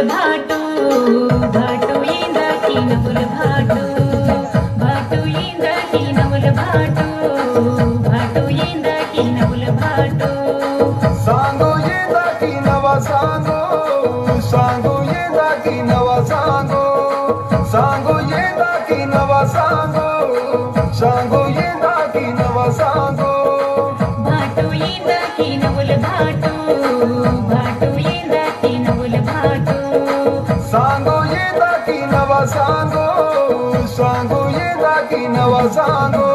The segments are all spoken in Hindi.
भाटू भाटू इंदा की नवल भाटू भाटू इंदा की नवल भाटू भाटू इंदा की नवल भाटू सांगो इंदा की नवा सांगो सांगो इंदा की नवा सांगो सांगो इंदा की नवा सांगो सांगो इंदा की नवा सांगो भाटू इंदा की नवल भाटू भाटू इंदा की नवल भाटू सांगो इंदा की नवा सांगो सांगो इंदा की नवा सांगो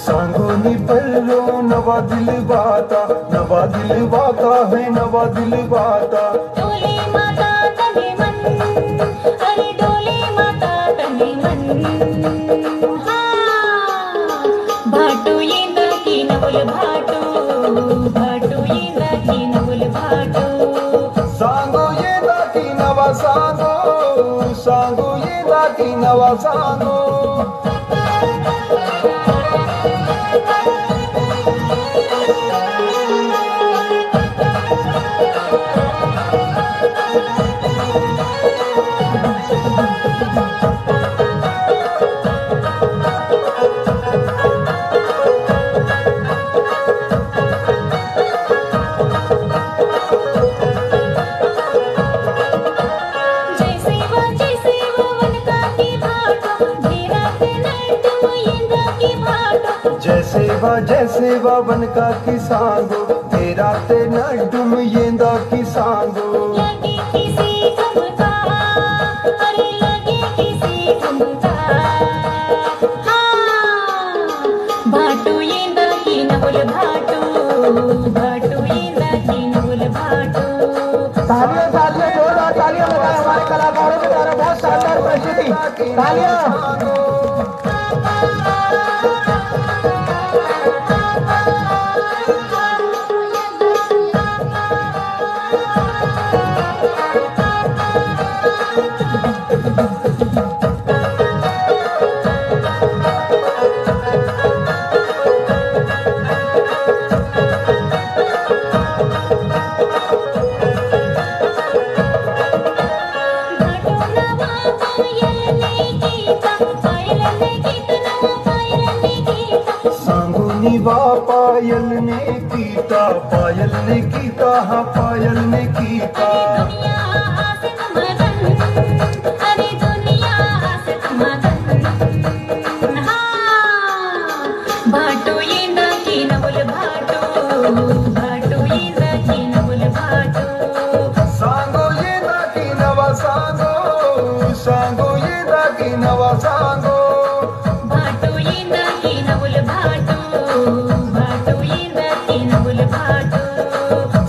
सांगोनी पल्लो नवा दिल बाता है नवा दिल बाता डोले माता तने मन अरे डोले माता तने मन भाटू इंदा की नवल भाटू भाटू इंदा की नवल भाटू सांगो इंदा की नवा सांगो सांगो इंदा की नवा सांगो जैसे वा बनका की सांगो तेरा ते नडुम येंदा की सांगो लगे किसी ठुमका अरे लगे किसी ठुमका भाटू इंदा की नवल भाटू भाटू इंदा की नवल भाटू तालियां तालियां जोरदार तालियां बजाएं हमारे कलाकारों की तरफ बहुत शानदार प्रस्तुति तालियां निवा पायल ने कीता हाँ पायल ने कीता अरे दुनिया से मगन भाटू इंदा की नवल भाटू भाटू इंदा की नवल भाटू सांगो इंदा की नवा सांगो सांगो इंदा की नवा सांगो भाटू इंदा की नवल भाटू भाटू इंदा की नवल भाटू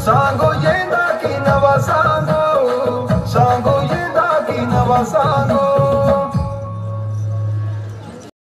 सांगो इंदा की नवा सांगो सांगो इंदा की नवा सांगो